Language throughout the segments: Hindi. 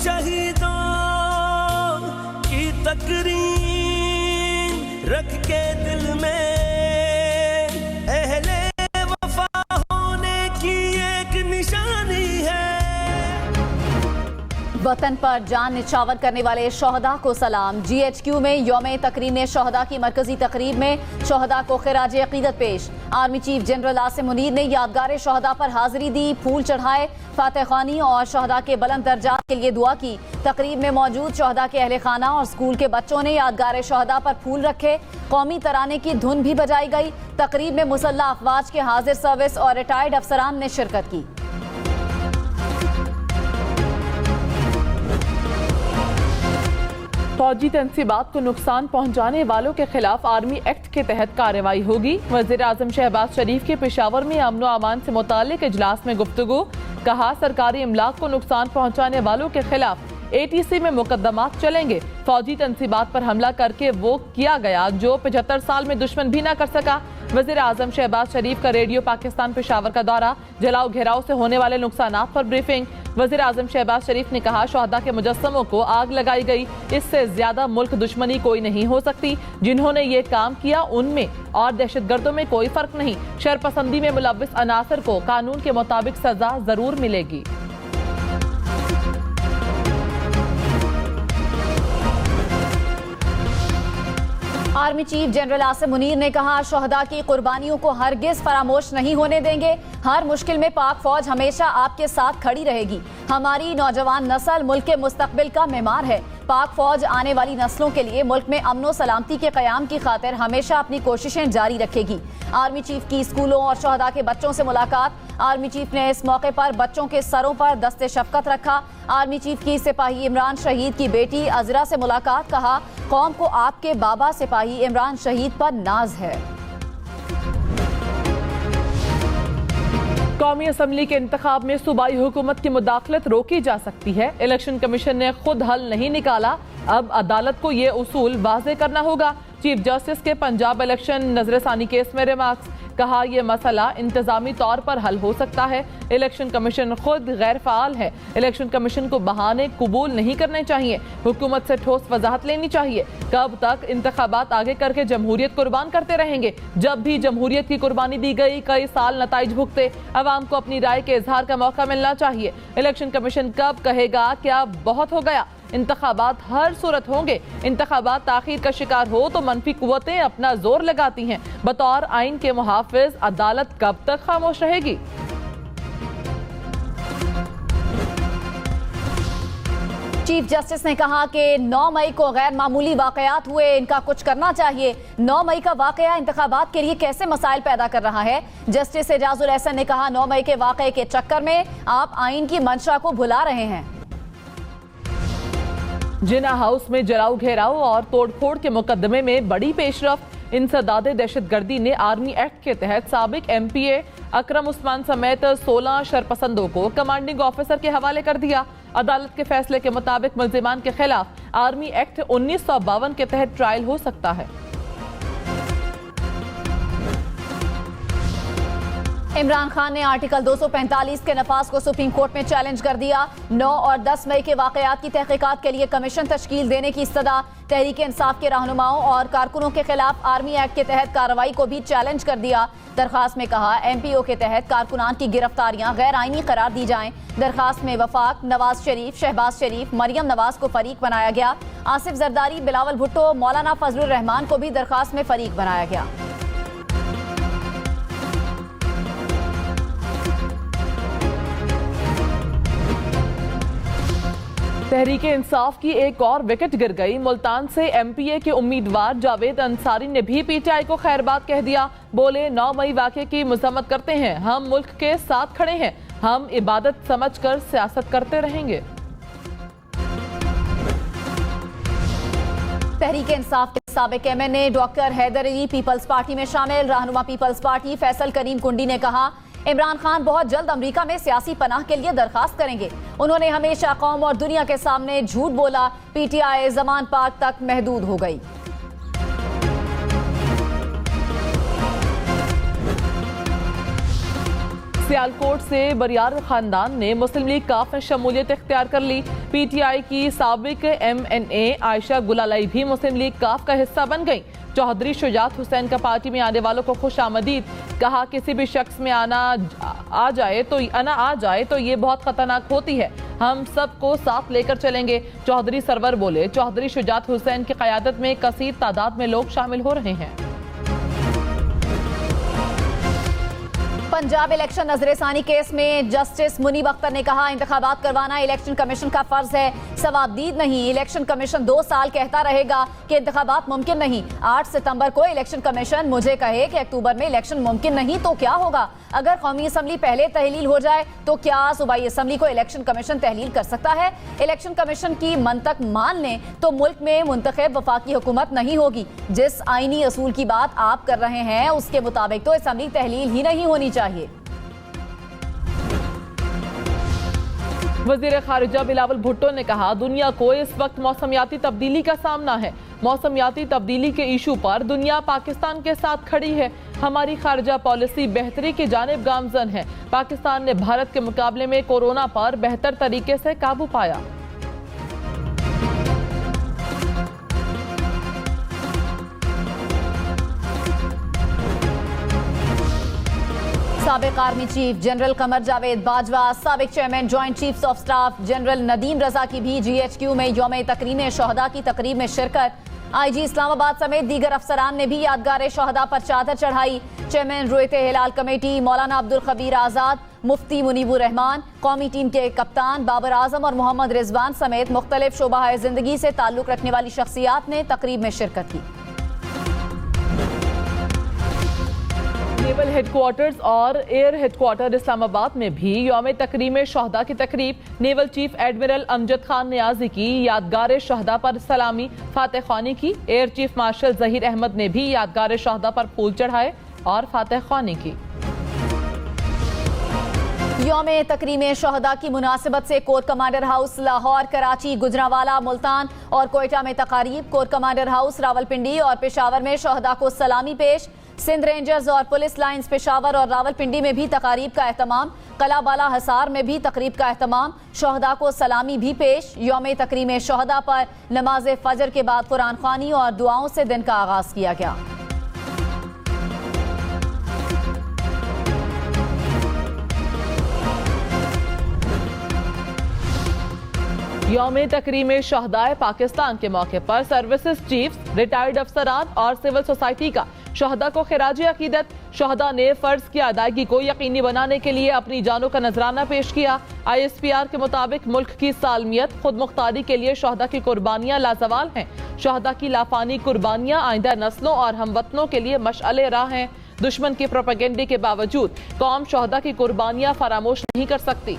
शहीदों की तकरीर रख के दिल में अहले वफा होने की एक निशानी है। वतन पर जान निछावर करने वाले शोहदा को सलाम। GHQ में यौम तकरीम शोहदा की मरकजी तकरीब में शोहदा को खिराज अकीदत पेश। Army chief general Asim Munir ने यादगार शोहदा पर हाजिरी दी, फूल चढ़ाए, फातह खानी और शोहदा के बुलंद दर्जात के लिए दुआ की। तकरीब में मौजूद शोहदा के अहले खाना और स्कूल के बच्चों ने यादगार शोहदा पर फूल रखे। कौमी तराने की धुन भी बजाई गई। तकरीब में मुसल्लह अफवाज के हाजिर सर्विस और रिटायर्ड अफसरान ने शिरकत की। फौजी तनसीबात को नुकसान पहुंचाने वालों के खिलाफ आर्मी एक्ट के तहत कार्रवाई होगी। वज़ीर आज़म शहबाज शरीफ के पेशावर में अमन व अमान से मुताल्लिक इजलास में गुफ्तगू। कहा, सरकारी इमलाक को नुकसान पहुंचाने वालों के खिलाफ ATC में मुकदमात चलेंगे। फौजी तनसीबात पर हमला करके वो किया गया जो 75 साल में दुश्मन भी न कर सका। वज़ीर आज़म शहबाज शरीफ का रेडियो पाकिस्तान पेशावर का दौरा, जलाओ घेराव से होने वाले नुकसानात पर ब्रीफिंग। वज़ीर आज़म शहबाज शरीफ ने कहा, शोहदा के मुजस्समों को आग लगाई गई, इससे ज्यादा मुल्क दुश्मनी कोई नहीं हो सकती। जिन्होंने ये काम किया उनमें और दहशतगर्दों में कोई फर्क नहीं। शरपसंदी में मुलव्विस अनासर को कानून के मुताबिक सजा जरूर मिलेगी। Army chief general Asim Munir ने कहा, शोहदा की कुर्बानियों को हरगिज फरामोश नहीं होने देंगे। हर मुश्किल में पाक फौज हमेशा आपके साथ खड़ी रहेगी। हमारी नौजवान नस्ल मुल्क के मुस्तकबिल का मेमार है। पाक फौज आने वाली नस्लों के लिए मुल्क में अमन व सलामती के क़याम की खातिर हमेशा अपनी कोशिशें जारी रखेगी। आर्मी चीफ की स्कूलों और शोहदा के बच्चों से मुलाकात। आर्मी चीफ ने इस मौके पर बच्चों के सरों पर दस्ते शफकत रखा। आर्मी चीफ की सिपाही इमरान शहीद की बेटी अजरा से मुलाकात। कहा, कौम को आपके बाबा सिपाही इमरान शहीद पर नाज है। कौमी असम्बली के इंतखाब में सूबाई हुकूमत की मुदाखलत रोकी जा सकती है। इलेक्शन कमीशन ने खुद हल नहीं निकाला, अब अदालत को ये उसूल वाज़े करना होगा। चीफ जस्टिस के पंजाब इलेक्शन नजरसानी केस में रिमार्क्स। कहा, यह मसला इंतजामी तौर पर हल हो सकता है। इलेक्शन कमीशन खुद गैर फाल है। इलेक्शन कमीशन को बहाने कबूल नहीं करने चाहिए। हुकूमत से ठोस वजाहत लेनी चाहिए। कब तक इंतखाबात आगे करके जमहूरियत कुर्बान करते रहेंगे? जब भी जमहूरियत की कुर्बानी दी गई, कई साल नताइज भुगते। अवाम को अपनी राय के इजहार का मौका मिलना चाहिए। इलेक्शन कमीशन कब कहेगा क्या बहुत हो गया? इंतखाबात हर सूरत होंगे। इंतखाबात ताखीर का शिकार हो तो मनफी कुव्वतें अपना जोर लगाती हैं। बतौर आइन के मुहाफिज अदालत कब तक खामोश रहेगी? चीफ जस्टिस ने कहा कि 9 मई को गैर मामूली वाकयात हुए, इनका कुछ करना चाहिए। 9 मई का वाकया इंतखाबात के लिए कैसे मसाइल पैदा कर रहा है? जस्टिस एजाजुल एहसन ने कहा, 9 मई के वाकये के चक्कर में आप आइन की मंशा को भुला रहे हैं। जिना हाउस में जलाओ घेराव और तोड़फोड़ के मुकदमे में बड़ी पेशरफ। इंसदादे दहशतगर्दी ने आर्मी एक्ट के तहत साबिक MPA अकरम उस्मान समेत 16 शरपसंदों को कमांडिंग ऑफिसर के हवाले कर दिया। अदालत के फैसले के मुताबिक मुल्जिमान के खिलाफ आर्मी एक्ट 1952 के तहत ट्रायल हो सकता है। इमरान खान ने आर्टिकल 245 के नफाज को सुप्रीम कोर्ट में चैलेंज कर दिया। 9 और 10 मई के वाकयात की तहकीकात के लिए कमीशन तश्कील देने की इस्तदा। तहरीक इंसाफ के रहनुमाओं और कारकुनों के खिलाफ आर्मी एक्ट के तहत कार्रवाई को भी चैलेंज कर दिया। दरखास्त में कहा, MPO के तहत कारकुनान की गिरफ्तारियां गैर आईनी करार दी जाएं। दरखास्त में वफाक, नवाज शरीफ, शहबाज शरीफ, मरियम नवाज को फरीक बनाया गया। आसिफ जरदारी, बिलावल भुट्टो, मौलाना फजलुर रहमान को भी दरखास्त में फरीक बनाया गया। तहरीक इंसाफ की एक और विकेट गिर गई। मुल्तान से MPA के उम्मीदवार जावेद अंसारी ने भी PTI को खैरबाद कह दिया। बोले, 9 मई वाक़े की मजम्मत करते हैं, हम मुल्क के साथ खड़े हैं, हम इबादत समझकर सियासत करते रहेंगे। तहरीक इंसाफ के साबिक MNA doctor Haider Ali Peoples Party में शामिल। रहनुमा पीपल्स पार्टी फैसल करीम कुंडी ने कहा, इमरान खान बहुत जल्द अमेरिका में सियासी पनाह के लिए दरखास्त करेंगे। उन्होंने हमेशा कौम और दुनिया के सामने झूठ बोला। PTI जमान पार्क तक महदूद हो गई। सियालकोट से बरियार खानदान ने मुस्लिम लीग काफ में शमूलियत इख्तियार कर ली। पीटीआई की साबिक MNA आयशा गुलालाई भी मुस्लिम लीग काफ का हिस्सा बन गई। चौधरी शुजात हुसैन का पार्टी में आने वालों को खुश आमदीद, कहा किसी भी शख्स में आना आ जाए तो ये बहुत खतरनाक होती है, हम सबको साथ लेकर चलेंगे। चौधरी सरवर बोले, चौधरी शुजात हुसैन की क़यादत में कसीर तादाद में लोग शामिल हो रहे हैं। पंजाब इलेक्शन नजरसानी केस में जस्टिस मुनीब अख्तर ने कहा, इंतखाबात करवाना इलेक्शन कमीशन का फर्ज है, सवाबदीद नहीं। इलेक्शन कमीशन 2 साल कहता रहेगा कि इंतखाबात मुमकिन नहीं। 8 सितंबर को इलेक्शन कमीशन मुझे कहे कि अक्टूबर में इलेक्शन मुमकिन नहीं तो क्या होगा? अगर कौमी असम्बली पहले तहलील हो जाए तो क्या सूबाई असम्बली को इलेक्शन कमीशन तहलील कर सकता है? इलेक्शन कमीशन की मंतक मान लें तो मुल्क में मुंतखब वफाकी हुकूमत नहीं होगी। जिस आईनी असूल की बात आप कर रहे हैं उसके मुताबिक तो असम्बली तहलील ही नहीं होनी चाहिए। वज़ीर खारिजा बिलावल भुट्टो ने कहा, दुनिया को इस वक्त मौसमियाती तब्दीली का सामना है। मौसमियाती तब्दीली के इशू पर दुनिया पाकिस्तान के साथ खड़ी है। हमारी खारिजा पॉलिसी बेहतरी की जानिब गामजन है। पाकिस्तान ने भारत के मुकाबले में कोरोना पर बेहतर तरीके से काबू पाया। साबिक army chief general Qamar Javed Bajwa, साबिक chairman joint chiefs of staff general Nadeem Raza की भी GHQ में यौम तकरीम शहदा की तकरीब में शिरकत। IG इस्लामाबाद समेत दीगर अफसरान ने भी यादगार शहदा पर चादर चढ़ाई। चेयरमैन रोयत हिलाल कमेटी मौलाना अब्दुल खबीर आज़ाद, मुफ्ती मुनीबुर रहमान, कौमी टीम के कप्तान बाबर आजम और मोहम्मद रिजवान समेत मुख्तलिफ शोबा जिंदगी से ताल्लुक रखने वाली शख्सियात ने तकरीब में शिरकत की। नेवल हेडक्वार्टर्स और एयर हेडक्वार्टर इस्लामाबाद में भी यौम तकरीम शहदा की तकरीब। Naval chief admiral Amjad Khan Niazi की यादगार शहदा पर सलामी फातह ख्वानी की। Air chief marshal Zaheer Ahmed ने भी यादगार शहदा पर फूल चढ़ाए और फातह ख्वानी की। यौम तकरीम शहदा की मुनासिबत से core commander house Lahore, Karachi, Gujranwala, Multan और कोयटा में तकारीब। कोर कमांडर हाउस रावलपिंडी और पेशावर में शहदा को सलामी पेश। सिंध रेंजर्स और पुलिस लाइंस पेशावर और रावलपिंडी में भी तकारीब का एहतमाम। कलाबाला हसार में भी तकरीब का एहतमाम। शहदा को सलामी भी पेश। यौम तकरीम शहदा पर नमाज फजर के बाद कुरान ख्वानी और दुआओं से दिन का आगाज किया गया। यौम तकरीम शहदाए पाकिस्तान के मौके पर सर्विसेज चीफ्स, रिटायर्ड अफसरान और सिविल सोसाइटी का शहदा को खिराज अकीदत। शहदा ने फर्ज की अदायगी को यकीनी बनाने के लिए अपनी जानों का नजराना पेश किया। ISPR के मुताबिक मुल्क की सालमियत, खुद मुख्तारी के लिए शहदा की कुर्बानियां लाजवाल हैं। शहदा की लाफानी कुर्बानियां आइंदा नस्लों और हमवतनों के लिए मशअले राह हैं। दुश्मन के प्रोपेगेंडे के बावजूद कौम शहदा की कुर्बानियां फरामोश नहीं कर सकती।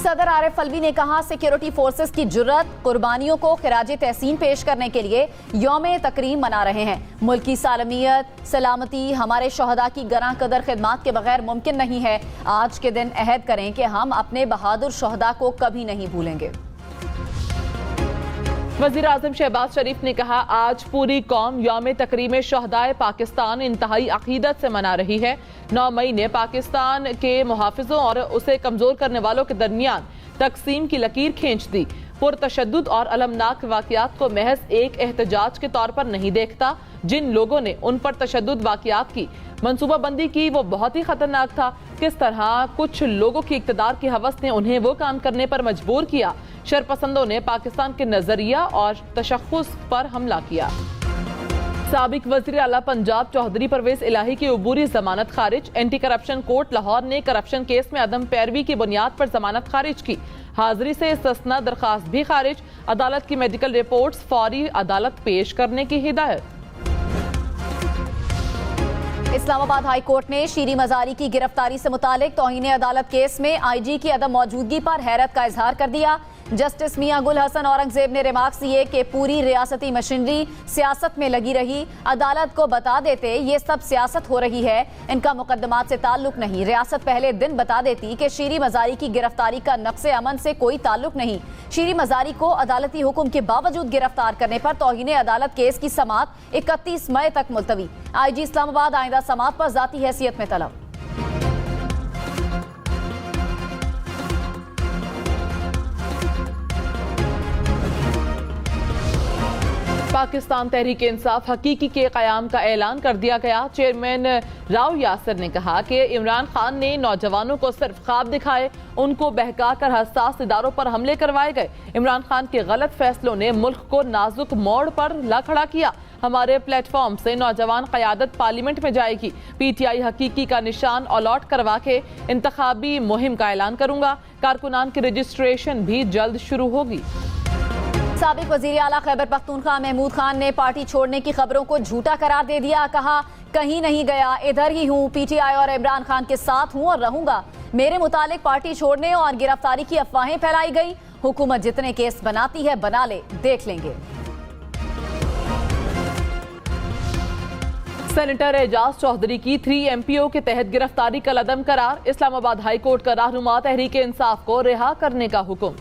सदर आरिफ अलवी ने कहा, सिक्योरिटी फोर्सेस की जुर्रत कुर्बानियों को खिराज तहसीन पेश करने के लिए यौम तकरीम मना रहे हैं। मुल्क की सालमियत, सलामती हमारे शहदा की गरां कदर खिदमात के बगैर मुमकिन नहीं है। आज के दिन अहद करें कि हम अपने बहादुर शहदा को कभी नहीं भूलेंगे। वज़ीर आज़म शहबाज शरीफ ने कहा, आज पूरी कौम यौम तकरीम शहदाए पाकिस्तान इंतहाई अकीदत से मना रही है। 9 मई ने पाकिस्तान के मुहाफिजों और उसे कमजोर करने वालों के दरमियान तकसीम की लकीर खींच दी। पुरतशद्दुद और अलमनाक वाक़यात को महज एक एहतजाज के तौर पर नहीं देखता। जिन लोगों ने उन पर तशद्दुद वाक़यात की मनसूबाबंदी की वो बहुत ही खतरनाक था। किस तरह कुछ लोगों की इक़्तिदार की हवस ने उन्हें वो काम करने पर मजबूर किया। शरपसंदों ने पाकिस्तान के नजरिया और तशख़्ख़ुस पर हमला किया। साबिक वज़ीर आला पंजाब चौधरी परवेज इलाही की अबूरी जमानत खारिज। एंटी करप्शन कोर्ट लाहौर ने करप्शन केस में अदम पैरवी की बुनियाद पर जमानत खारिज की। हाजिरी से इस्तिस्ना दरखास्त भी खारिज। अदालत की मेडिकल रिपोर्ट्स फौरी अदालत पेश करने की हिदायत। इस्लामाबाद हाई कोर्ट ने शीरी मजारी की गिरफ्तारी से मुतालिक तौहीन अदालत केस में IG की अदम मौजूदगी पर हैरत का इजहार कर दिया। जस्टिस मियां गुल हसन औरंगजेब ने रिमार्क्स दिए कि पूरी रियासती मशीनरी सियासत में लगी रही, अदालत को बता देते ये सब सियासत हो रही है, इनका मुकदमात से ताल्लुक नहीं। रियासत पहले दिन बता देती कि शीरी मजारी की गिरफ्तारी का नक्शे अमन से कोई ताल्लुक नहीं। शीरी मजारी को अदालती हुक्म के बावजूद गिरफ्तार करने पर तौहीन अदालत केस की समाअत 31 मई तक मुलतवी। IG इस्लामाबाद आइंदा समाअत पर जाती हैसियत में तलब। पाकिस्तान तहरीक इंसाफ हकीकी के क़याम का ऐलान कर दिया गया। चेयरमैन राव यासिर ने कहा कि इमरान खान ने नौजवानों को सिर्फ ख्वाब दिखाए, उनको बहकाकर हसास इदारों पर हमले करवाए गए। इमरान खान के गलत फैसलों ने मुल्क को नाजुक मोड़ पर ला खड़ा किया। हमारे प्लेटफॉर्म से नौजवान क़यादत पार्लियामेंट में जाएगी। PTI हकीकी का निशान अलॉट करवा के इंतखाबी मुहिम का ऐलान करूंगा। कारकुनान की रजिस्ट्रेशन भी जल्द शुरू होगी। साबिक वजीर आला खैबर पख्तूनख्वा महमूद खान ने पार्टी छोड़ने की खबरों को झूठा करार दे दिया। कहा, कहीं नहीं गया, इधर ही हूँ, PTI और इमरान खान के साथ हूँ और रहूंगा। मेरे मुतालिक पार्टी छोड़ने और गिरफ्तारी की अफवाहें फैलाई गई। हुकूमत जितने केस बनाती है बना ले, देख लेंगे। सेनेटर एजाज चौधरी की 3 MPO के तहत गिरफ्तारी का लदम करार। इस्लामाबाद हाई कोर्ट का रहनुमा तहरीक इंसाफ को रिहा करने का हुक्म।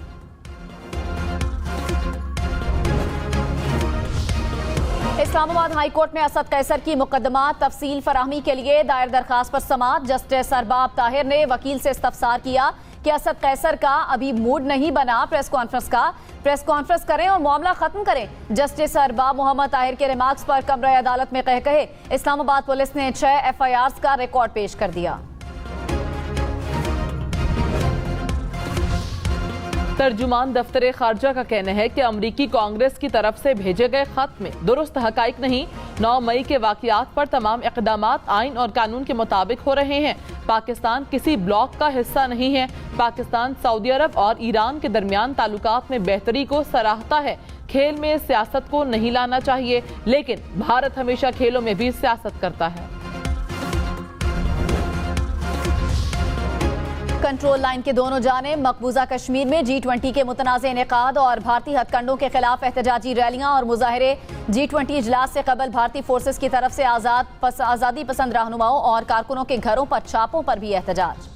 इस्लामाबाद हाई कोर्ट में असद कैसर की मुकदमा तफसील फराहमी के लिए दायर दरखास्त पर समाअत। जस्टिस अरबाब ताहिर ने वकील से इस्तफसार किया कि असद कैसर का अभी मूड नहीं बना प्रेस कॉन्फ्रेंस करें और मामला खत्म करें। जस्टिस अरबाब मोहम्मद ताहिर के रिमार्क्स पर कमरे अदालत में कहे इस्लामाबाद पुलिस ने 6 FIRs का रिकॉर्ड पेश कर दिया। तर्जुमान दफ्तर खारजा का कहना है कि अमरीकी कांग्रेस की तरफ से भेजे गए खत में दुरुस्त हकाइक नहीं। 9 मई के वाक़यात पर तमाम इक़दामात आइन और कानून के मुताबिक हो रहे हैं। पाकिस्तान किसी ब्लॉक का हिस्सा नहीं है। पाकिस्तान सऊदी अरब और ईरान के दरमियान ताल्लुकात में बेहतरी को सराहता है। खेल में सियासत को नहीं लाना चाहिए, लेकिन भारत हमेशा खेलों में भी सियासत करता है। कंट्रोल लाइन के दोनों जानिब मकबूजा कश्मीर में G20 के मुतनाज़े इनेकाद और भारतीय हथकंडों के खिलाफ एहतजाजी रैलियां और मुजाहरे। G20 इजलास से कबल भारतीय फोर्सेस की तरफ से आज़ादी पसंद रहनुमाओं और कारकुनों के घरों पर छापों पर भी एहतजाज।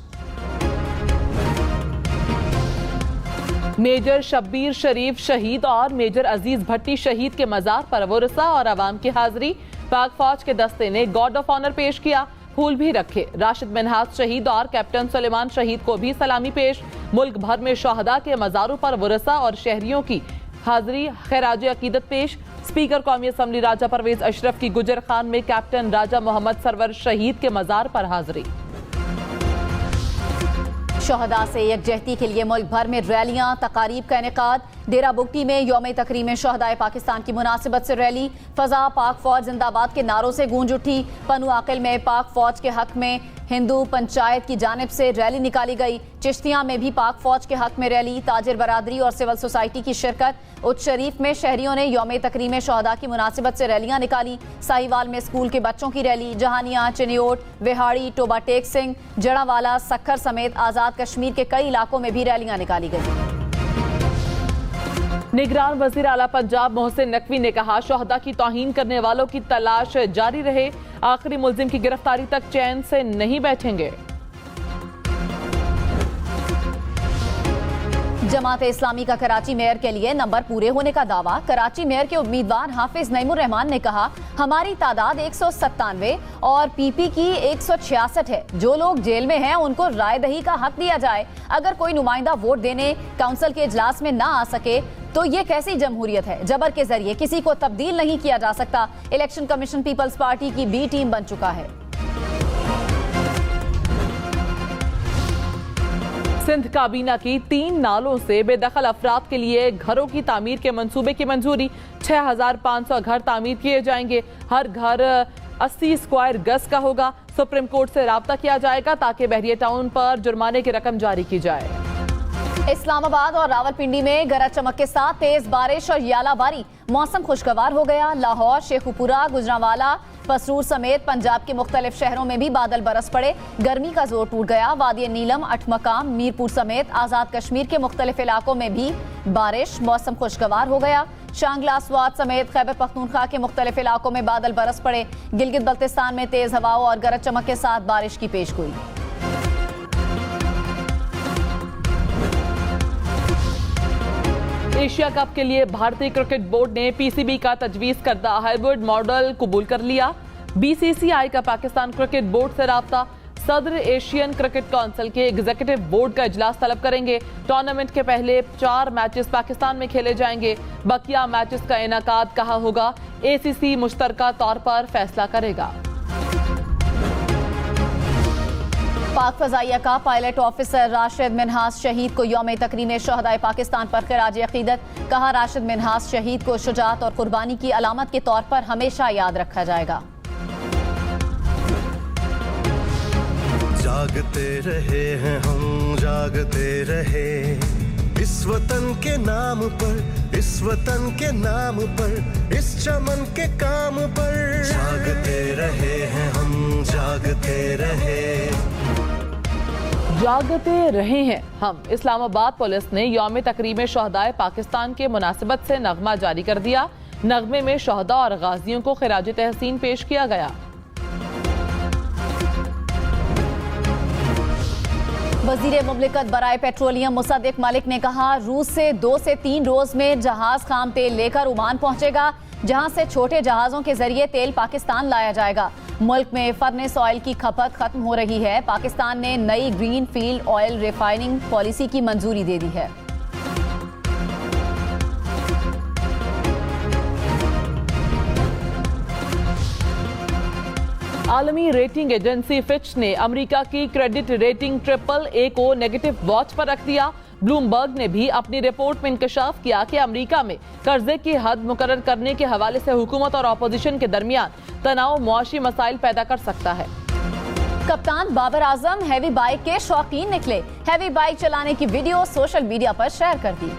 मेजर शब्बीर शरीफ शहीद और मेजर अजीज भट्टी शहीद के मजार पर वरसा और अवाम की हाजिरी। पाक फौज के दस्ते ने गार्ड ऑफ ऑनर पेश किया, फूल भी रखे। राशिद मिन्हाज शहीद और कैप्टन सुलेमान शहीद को भी सलामी पेश। मुल्क भर में शहदा के मजारों पर वरसा और शहरियों की हाजिरी, खैराज अकीदत पेश। स्पीकर कौमी असम्बली राजा परवेज अशरफ की गुजर खान में कैप्टन राजा मोहम्मद सरवर शहीद के मजार पर हाजिरी। शहदा से यकजहती के लिए मुल्क भर में रैलियां, तकारीब का इनेकाद। डेरा बुगटी में यौम तकरीम शहदाए पाकिस्तान की मुनासिबत से रैली। फजा पाक फौज जिंदाबाद के नारों से गूंज उठी। पनु आकिल में पाक फौज के हक में हिंदू पंचायत की जानिब से रैली निकाली गई। चिश्तियां में भी पाक फौज के हक में रैली। ताजिर बरादरी और सिविल सोसाइटी की शिरकत। उच्च शरीफ में शहरियों ने यौम तकरीम शहदा की मुनासिबत से रैलियां निकाली। साहिवाल में स्कूल के बच्चों की रैली। जहानिया, चिनियोट, विहाड़ी, टोबा टेक सिंह, जड़ावाला, सक्खर समेत आज़ाद कश्मीर के कई इलाकों में भी रैलियां निकाली गई। निगरान वजीर आला पंजाब मोहसिन नकवी ने कहा, शहदा की तौहीन करने वालों की तलाश जारी रहे, आखिरी मुल्जिम की गिरफ्तारी तक चैन से नहीं बैठेंगे। जमात इस्लामी का कराची मेयर के लिए नंबर पूरे होने का दावा। कराची मेयर के उम्मीदवार हाफिज नईमुर रहमान ने कहा, हमारी तादाद 197 और PP की 166 है। जो लोग जेल में हैं उनको राय दही का हक दिया जाए। अगर कोई नुमाइंदा वोट देने काउंसिल के इजलास में ना आ सके तो ये कैसी जमहूरियत है। जबर के जरिए किसी को तब्दील नहीं किया जा सकता। इलेक्शन कमीशन पीपल्स पार्टी की B टीम बन चुका है। सिंध काबीना की 3 नालों से बेदखल अफराद के लिए घरों की तामीर के मंसूबे की मंजूरी। 6500 घर तामीर किए जाएंगे। हर घर 80 स्क्वायर गज का होगा। सुप्रीम कोर्ट से राब्ता किया जाएगा ताकि बहरिया टाउन पर जुर्माने की रकम जारी की जाए। इस्लामाबाद और रावलपिंडी में गरज चमक के साथ तेज बारिश और यालाबारी। मौसम खुशगवार हो गया। लाहौर, शेखुपुरा, गुजरांवाला, पसरूर समेत पंजाब के मुख्तलिफ शहरों में भी बादल बरस पड़े। गर्मी का जोर टूट गया। वादी नीलम, अठमकाम, मीरपुर समेत आजाद कश्मीर के मुख्तलिफ इलाकों में भी बारिश। मौसम खुशगवार हो गया। शांगला, स्वात समेत खैबर पख्तूनख्वा के मुख्तलिफ इलाकों में बादल बरस पड़े। गिलगित बल्तिस्तान में तेज हवाओं और गरज चमक के साथ बारिश की पेशगोई। एशिया कप के लिए भारतीय क्रिकेट बोर्ड ने पीसीबी का तजवीज करदा हाइब्रिड मॉडल कबूल कर लिया। बीसीसीआई का पाकिस्तान क्रिकेट बोर्ड से राब्ता। सदर एशियन क्रिकेट काउंसिल के एग्जीक्यूटिव बोर्ड का इजलास तलब करेंगे। टूर्नामेंट के पहले 4 मैचेस पाकिस्तान में खेले जाएंगे। बकिया मैचेस का इनेकाद कहाँ होगा, एसीसी मुश्तरका तौर पर फैसला करेगा। पाक फजाइया का पायलट ऑफिसर राशिद मिन्हास शहीद को यौम तकरीम शहदाए पाकिस्तान पर खिराज अकीदत। कहा, राशिद मिन्हास शहीद को शुजात और कुर्बानी की अलामत के तौर पर हमेशा याद रखा जाएगा। जागते रहे हैं हम, जागते रहे इस वतन के नाम पर, इस वतन के नाम पर, इस चमन के काम पर। जागते रहे हैं हम, जागते रहे, जागते रहे हैं हम। इस्लामाबाद पुलिस ने यौम तकरीम शहदाए पाकिस्तान के मुनासिबत से नगमा जारी कर दिया। नगमे में शहदा और गाजियों को खिराज तहसीन पेश किया गया। वजीर मुमलिकत बराए पेट्रोलियम मुसद्दिक मलिक ने कहा, रूस से 2 से 3 रोज में जहाज खाम तेल लेकर ओमान पहुंचेगा, जहां से छोटे जहाजों के जरिए तेल पाकिस्तान लाया जाएगा। मुल्क में फर्नेस ऑयल की खपत खत्म हो रही है। पाकिस्तान ने नई green field oil refining policy की मंजूरी दे दी है। आलमी रेटिंग एजेंसी फिच ने अमेरिका की क्रेडिट रेटिंग AAA को नेगेटिव वॉच पर रख दिया। ब्लूमबर्ग ने भी अपनी रिपोर्ट में इंकशाफ किया कि अमेरिका में कर्जे की हद मुकर्रर करने के हवाले से हुकूमत और अपोजिशन के दरमियान तनाव मुआशी मसाइल पैदा कर सकता है। कप्तान बाबर आजम हैवी बाइक के शौकीन निकले। हैवी बाइक चलाने की वीडियो सोशल मीडिया पर शेयर कर दी।